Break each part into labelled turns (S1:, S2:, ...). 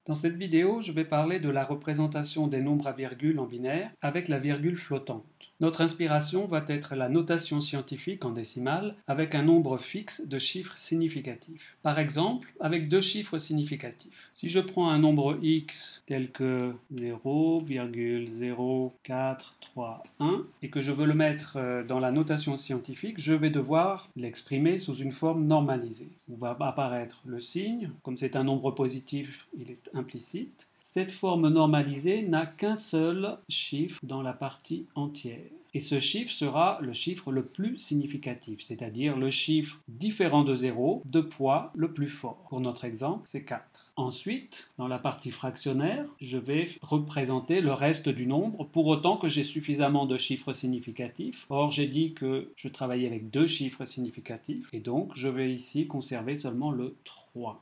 S1: Dans cette vidéo, je vais parler de la représentation des nombres à virgule en binaire avec la virgule flottante. Notre inspiration va être la notation scientifique en décimale avec un nombre fixe de chiffres significatifs. Par exemple, avec deux chiffres significatifs. Si je prends un nombre x tel que 0,0431 et que je veux le mettre dans la notation scientifique, je vais devoir l'exprimer sous une forme normalisée. On va apparaître le signe, comme c'est un nombre positif, il est implicite. Cette forme normalisée n'a qu'un seul chiffre dans la partie entière. Et ce chiffre sera le chiffre le plus significatif, c'est-à-dire le chiffre différent de 0 de poids le plus fort. Pour notre exemple, c'est 4. Ensuite, dans la partie fractionnaire, je vais représenter le reste du nombre pour autant que j'ai suffisamment de chiffres significatifs. Or, j'ai dit que je travaillais avec deux chiffres significatifs et donc je vais ici conserver seulement le 3.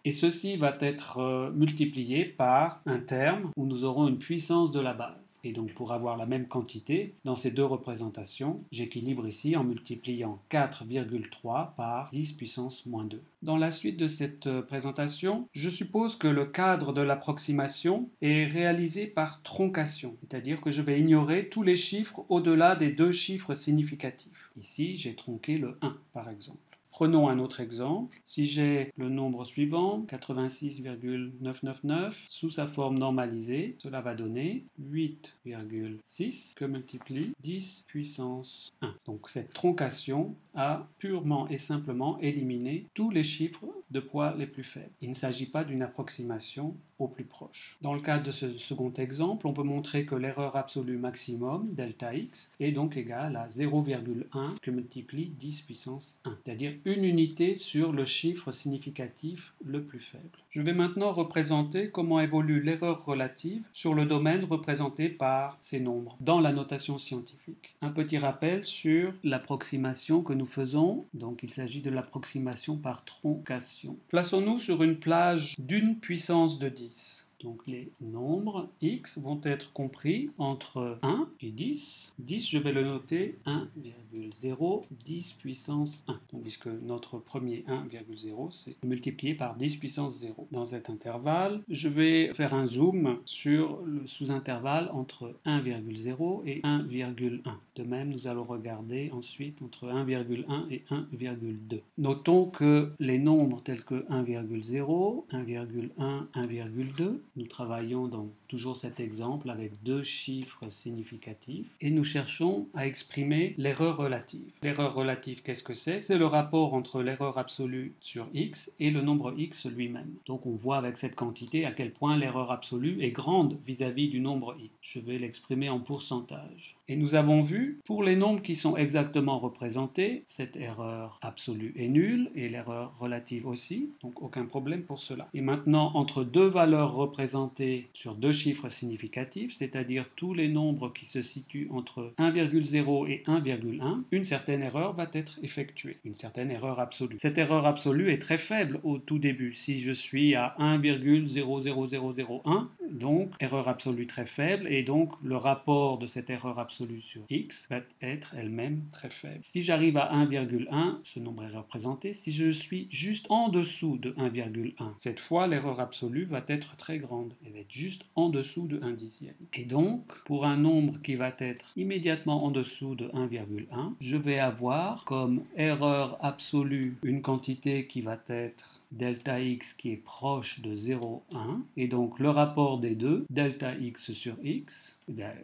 S1: Et ceci va être multiplié par un terme où nous aurons une puissance de la base. Et donc pour avoir la même quantité, dans ces deux représentations, j'équilibre ici en multipliant 4,3 par 10 puissance moins 2. Dans la suite de cette présentation, je suppose que le cadre de l'approximation est réalisé par troncation, c'est-à-dire que je vais ignorer tous les chiffres au-delà des deux chiffres significatifs. Ici, j'ai tronqué le 1 par exemple. Prenons un autre exemple. Si j'ai le nombre suivant, 86,999, sous sa forme normalisée, cela va donner 8,6 que multiplie 10 puissance 1. Donc cette troncation a purement et simplement éliminé tous les chiffres de poids les plus faibles. Il ne s'agit pas d'une approximation au plus proche. Dans le cas de ce second exemple, on peut montrer que l'erreur absolue maximum, delta x, est donc égale à 0,1 que multiplie 10 puissance 1, c'est-à-dire une unité sur le chiffre significatif le plus faible. Je vais maintenant représenter comment évolue l'erreur relative sur le domaine représenté par ces nombres dans la notation scientifique. Un petit rappel sur l'approximation que nous faisons, donc il s'agit de l'approximation par troncation. Plaçons-nous sur une plage d'une puissance de 10. Donc les nombres x vont être compris entre 1 et 10. 10, je vais le noter 1,0, 10 puissance 1. Tandis que notre premier 1,0, c'est multiplié par 10 puissance 0. Dans cet intervalle, je vais faire un zoom sur le sous-intervalle entre 1,0 et 1,1. De même, nous allons regarder ensuite entre 1,1 et 1,2. Notons que les nombres tels que 1,0, 1,1, 1,2, nous travaillons donc toujours cet exemple avec deux chiffres significatifs et nous cherchons à exprimer l'erreur relative. L'erreur relative, qu'est-ce que c'est? C'est le rapport entre l'erreur absolue sur x et le nombre x lui-même. Donc on voit avec cette quantité à quel point l'erreur absolue est grande vis-à-vis du nombre x. Je vais l'exprimer en pourcentage. Et nous avons vu, pour les nombres qui sont exactement représentés, cette erreur absolue est nulle et l'erreur relative aussi, donc aucun problème pour cela. Et maintenant, entre deux valeurs représentées sur deux chiffres significatifs, c'est-à-dire tous les nombres qui se situent entre 1,0 et 1,1, une certaine erreur va être effectuée, une certaine erreur absolue. Cette erreur absolue est très faible au tout début. Si je suis à 1,00001, donc erreur absolue très faible, et donc le rapport de cette erreur absolue sur x va être elle-même très faible. Si j'arrive à 1,1, ce nombre est représenté. Si je suis juste en dessous de 1,1, cette fois l'erreur absolue va être très grande. Elle va être juste en dessous de 1 dixième. Et donc, pour un nombre qui va être immédiatement en dessous de 1,1, je vais avoir comme erreur absolue une quantité qui va être delta x qui est proche de 0,1 et donc le rapport des deux, delta x sur x,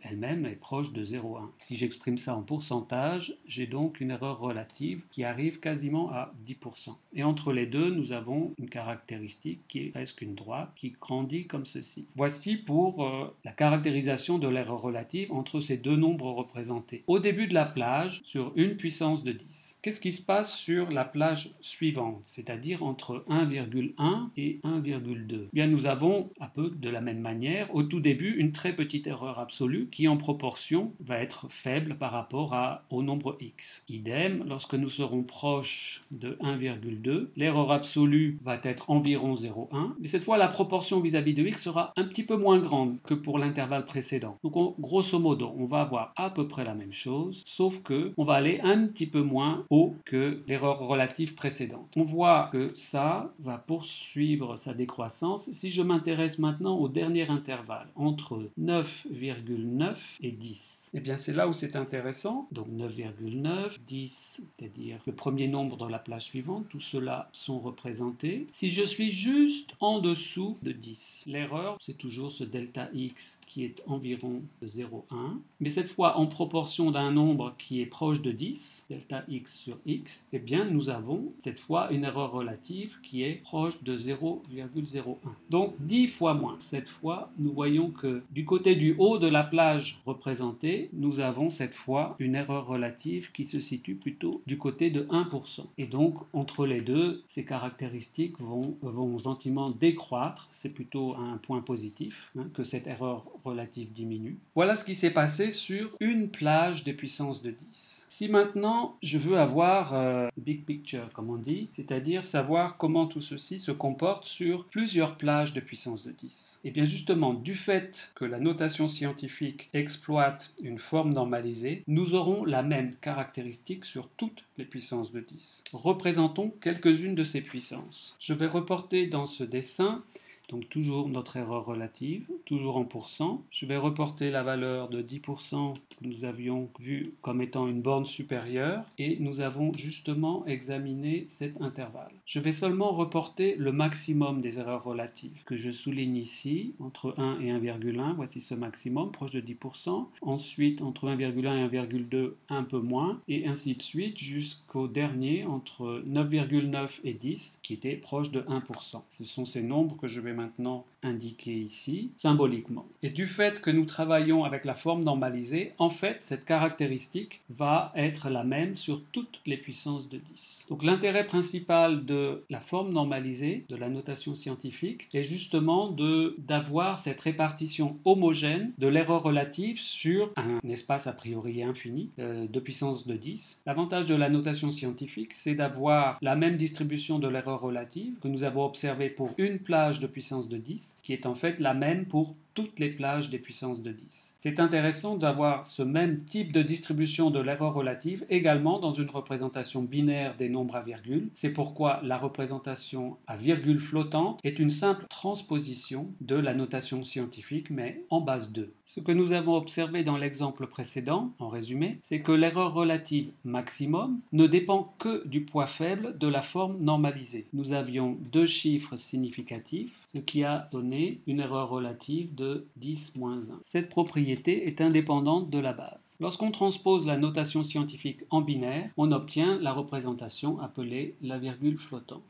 S1: elle-même est proche de 0,1. Si j'exprime ça en pourcentage, j'ai donc une erreur relative qui arrive quasiment à 10%. Et entre les deux, nous avons une caractéristique qui est presque une droite qui grandit comme ceci. Voici pour la caractérisation de l'erreur relative entre ces deux nombres représentés. Au début de la plage, sur une puissance de 10. Qu'est-ce qui se passe sur la plage suivante, c'est-à-dire entre 1,1 et 1,2? Bien, nous avons un peu de la même manière, au tout début, une très petite erreur absolue. absolue qui en proportion va être faible par rapport au nombre x. Idem, lorsque nous serons proches de 1,2, l'erreur absolue va être environ 0,1, mais cette fois la proportion vis-à-vis de x sera un petit peu moins grande que pour l'intervalle précédent. Donc grosso modo, on va avoir à peu près la même chose, sauf que on va aller un petit peu moins haut que l'erreur relative précédente. On voit que ça va poursuivre sa décroissance. Si je m'intéresse maintenant au dernier intervalle, entre 9,9 et 10, eh bien c'est là où c'est intéressant. Donc 9,9, 10, c'est-à-dire le premier nombre dans la plage suivante, tout cela sont représentés. Si je suis juste en dessous de 10, l'erreur, c'est toujours ce delta x qui est environ de 0,1, mais cette fois en proportion d'un nombre qui est proche de 10, delta x sur x, eh bien nous avons cette fois une erreur relative qui est proche de 0,01. Donc 10 fois moins. Cette fois, nous voyons que du côté du haut de la plage représentée, nous avons cette fois une erreur relative qui se situe plutôt du côté de 1%. Et donc entre les deux, ces caractéristiques vont gentiment décroître. C'est plutôt un point positif que cette erreur relative diminue. Voilà ce qui s'est passé sur une plage des puissances de 10. Si maintenant je veux avoir big picture comme on dit, c'est-à-dire savoir comment tout ceci se comporte sur plusieurs plages de puissance de 10. Et bien justement, du fait que la notation scientifique exploite une forme normalisée, nous aurons la même caractéristique sur toutes les puissances de 10. Représentons quelques-unes de ces puissances. Je vais reporter dans ce dessin donc toujours notre erreur relative, toujours en pourcent. Je vais reporter la valeur de 10% que nous avions vu comme étant une borne supérieure et nous avons justement examiné cet intervalle. Je vais seulement reporter le maximum des erreurs relatives que je souligne ici, entre 1 et 1,1, voici ce maximum, proche de 10%. Ensuite, entre 1,1 et 1,2, un peu moins, et ainsi de suite jusqu'au dernier, entre 9,9 et 10, qui était proche de 1%. Ce sont ces nombres que je vais maintenant indiqué ici symboliquement. Et du fait que nous travaillons avec la forme normalisée, en fait, cette caractéristique va être la même sur toutes les puissances de 10. Donc l'intérêt principal de la forme normalisée, de la notation scientifique, est justement d'avoir cette répartition homogène de l'erreur relative sur un espace a priori infini de puissance de 10. L'avantage de la notation scientifique, c'est d'avoir la même distribution de l'erreur relative que nous avons observée pour une plage de puissance de 10, qui est en fait la même pour toutes les plages des puissances de 10. C'est intéressant d'avoir ce même type de distribution de l'erreur relative également dans une représentation binaire des nombres à virgule. C'est pourquoi la représentation à virgule flottante est une simple transposition de la notation scientifique, mais en base 2. Ce que nous avons observé dans l'exemple précédent, en résumé, c'est que l'erreur relative maximum ne dépend que du poids faible de la forme normalisée. Nous avions deux chiffres significatifs, ce qui a donné une erreur relative de 10-1. Cette propriété est indépendante de la base. Lorsqu'on transpose la notation scientifique en binaire, on obtient la représentation appelée la virgule flottante.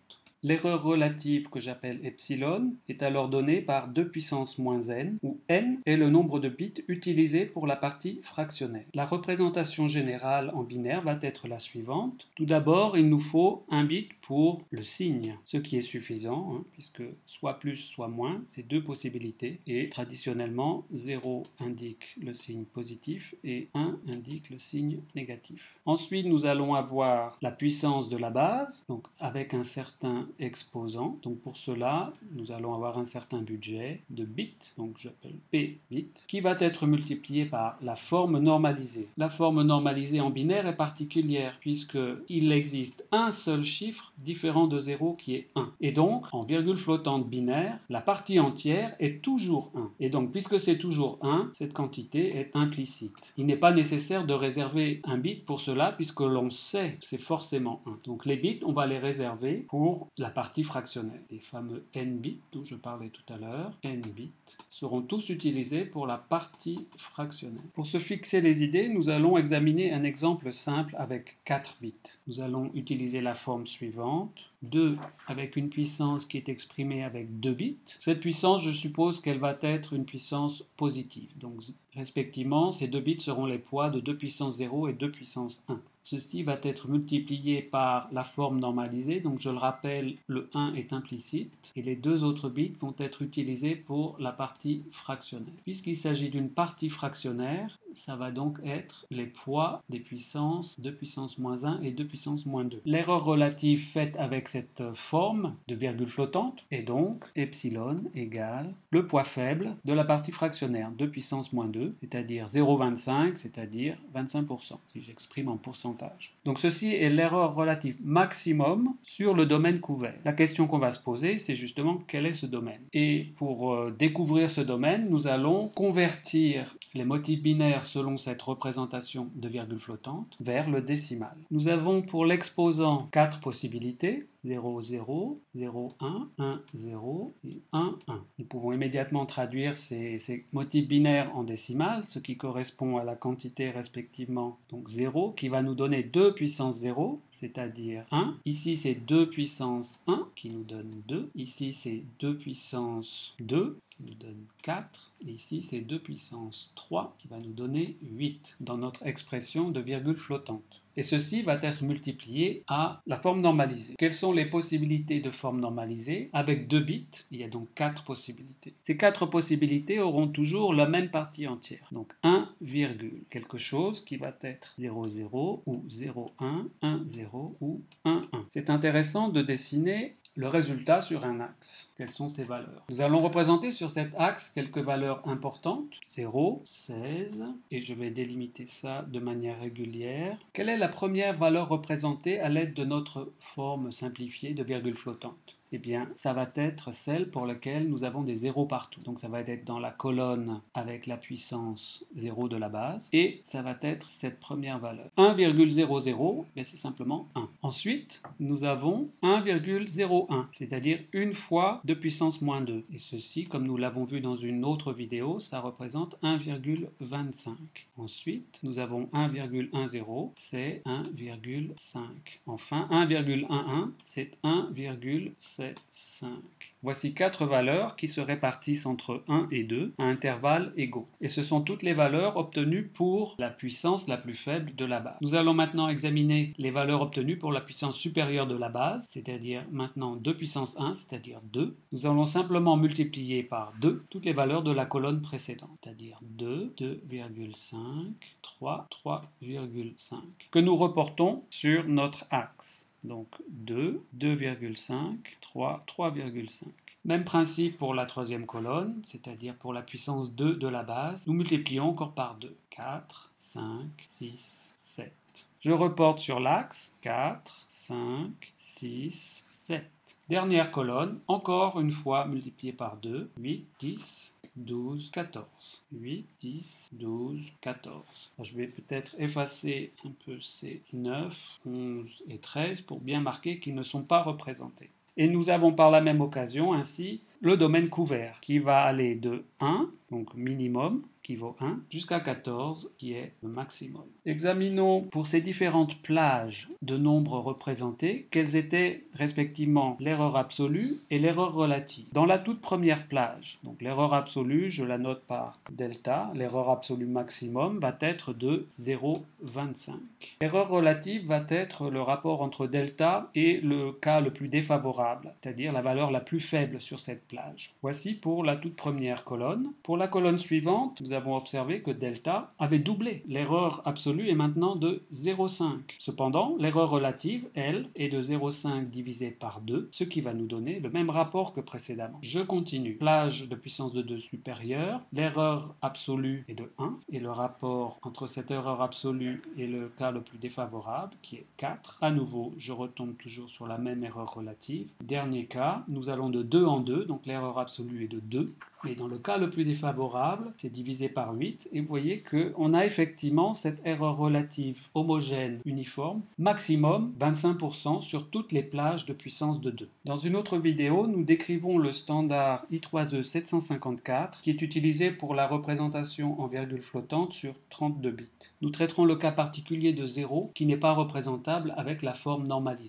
S1: L'erreur relative que j'appelle epsilon est alors donnée par 2 puissance moins n, où n est le nombre de bits utilisés pour la partie fractionnelle. La représentation générale en binaire va être la suivante. Tout d'abord, il nous faut un bit pour le signe, ce qui est suffisant, puisque soit plus, soit moins, c'est deux possibilités. Et traditionnellement, 0 indique le signe positif et 1 indique le signe négatif. Ensuite, nous allons avoir la puissance de la base, donc avec un certain exposant. Donc pour cela, nous allons avoir un certain budget de bits, donc j'appelle P bits, qui va être multiplié par la forme normalisée. La forme normalisée en binaire est particulière puisqu'il existe un seul chiffre différent de 0 qui est 1. Et donc, en virgule flottante binaire, la partie entière est toujours 1. Et donc, puisque c'est toujours 1, cette quantité est implicite. Il n'est pas nécessaire de réserver un bit pour cela puisque l'on sait que c'est forcément 1. Donc les bits, on va les réserver pour la partie fractionnelle. Les fameux n bits dont je parlais tout à l'heure, n bits, seront tous utilisés pour la partie fractionnelle. Pour se fixer les idées, nous allons examiner un exemple simple avec 4 bits. Nous allons utiliser la forme suivante. 2 avec une puissance qui est exprimée avec 2 bits. Cette puissance, je suppose qu'elle va être une puissance positive. Donc, respectivement, ces 2 bits seront les poids de 2 puissance 0 et 2 puissance 1. Ceci va être multiplié par la forme normalisée, donc je le rappelle, le 1 est implicite, et les 2 autres bits vont être utilisés pour la partie fractionnaire. Puisqu'il s'agit d'une partie fractionnaire, ça va donc être les poids des puissances 2 puissance moins 1 et 2 puissance moins 2. L'erreur relative faite avec cette forme de virgule flottante est donc epsilon égale le poids faible de la partie fractionnaire 2 puissance moins 2, c'est-à-dire 0,25, c'est-à-dire 25%, si j'exprime en pourcentage. Donc ceci est l'erreur relative maximum sur le domaine couvert. La question qu'on va se poser, c'est justement quel est ce domaine. Et pour découvrir ce domaine, nous allons convertir les motifs binaires selon cette représentation de virgule flottante vers le décimal. Nous avons pour l'exposant 4 possibilités. 0, 0, 0, 1, 1, 0 et 1, 1. Nous pouvons immédiatement traduire ces motifs binaires en décimales, ce qui correspond à la quantité respectivement donc 0, qui va nous donner 2 puissance 0, c'est-à-dire 1. Ici, c'est 2 puissance 1, qui nous donne 2. Ici, c'est 2 puissance 2, qui nous donne 4. Et ici, c'est 2 puissance 3, qui va nous donner 8, dans notre expression de virgule flottante. Et ceci va être multiplié à la forme normalisée. Quelles sont les possibilités de forme normalisée? Avec 2 bits, il y a donc 4 possibilités. Ces 4 possibilités auront toujours la même partie entière. Donc 1, quelque chose qui va être 0, 0 ou 0, 1, 1, 0 ou 1, 1. C'est intéressant de dessiner le résultat sur un axe. Quelles sont ces valeurs? Nous allons représenter sur cet axe quelques valeurs importantes. 0, 16, et je vais délimiter ça de manière régulière. Quelle est la première valeur représentée à l'aide de notre forme simplifiée de virgule flottante? Eh bien, ça va être celle pour laquelle nous avons des zéros partout. Donc ça va être dans la colonne avec la puissance 0 de la base, et ça va être cette première valeur. 1,00, c'est simplement 1. Ensuite, nous avons 1,01, c'est-à-dire une fois 2 puissance moins 2. Et ceci, comme nous l'avons vu dans une autre vidéo, ça représente 1,25. Ensuite, nous avons 1,10, c'est 1,5. Enfin, 1,11, c'est 1,75. Voici 4 valeurs qui se répartissent entre 1 et 2 à intervalles égaux. Et ce sont toutes les valeurs obtenues pour la puissance la plus faible de la base. Nous allons maintenant examiner les valeurs obtenues pour la puissance supérieure de la base, c'est-à-dire maintenant 2 puissance 1, c'est-à-dire 2. Nous allons simplement multiplier par 2 toutes les valeurs de la colonne précédente, c'est-à-dire 2, 2,5, 3, 3,5, que nous reportons sur notre axe. Donc 2, 2,5, 3, 3,5. Même principe pour la troisième colonne, c'est-à-dire pour la puissance 2 de la base. Nous multiplions encore par 2. 4, 5, 6, 7. Je reporte sur l'axe 4, 5, 6, 7. Dernière colonne, encore une fois multiplié par 2, 8, 10, 12, 14. 8, 10, 12, 14. Je vais peut-être effacer un peu ces 9, 11 et 13 pour bien marquer qu'ils ne sont pas représentés. Et nous avons par la même occasion ainsi le domaine couvert qui va aller de 1, donc minimum, qui vaut 1, jusqu'à 14, qui est le maximum. Examinons pour ces différentes plages de nombres représentés, quelles étaient respectivement l'erreur absolue et l'erreur relative. Dans la toute première plage, donc l'erreur absolue, je la note par delta, l'erreur absolue maximum va être de 0,25. L'erreur relative va être le rapport entre delta et le cas le plus défavorable, c'est-à-dire la valeur la plus faible sur cette plage. Voici pour la toute première colonne. Pour la colonne suivante, nous avons observé que delta avait doublé. L'erreur absolue est maintenant de 0,5. Cependant, l'erreur relative, elle, est de 0,5 divisé par 2, ce qui va nous donner le même rapport que précédemment. Je continue. Plage de puissance de 2 supérieure, l'erreur absolue est de 1, et le rapport entre cette erreur absolue et le cas le plus défavorable, qui est 4. À nouveau, je retombe toujours sur la même erreur relative. Dernier cas, nous allons de 2 en 2, donc l'erreur absolue est de 2. Et dans le cas le plus défavorable, c'est divisé par 8. Et vous voyez qu'on a effectivement cette erreur relative homogène uniforme, maximum 25% sur toutes les plages de puissance de 2. Dans une autre vidéo, nous décrivons le standard I3E 754 qui est utilisé pour la représentation en virgule flottante sur 32 bits. Nous traiterons le cas particulier de 0 qui n'est pas représentable avec la forme normalisée.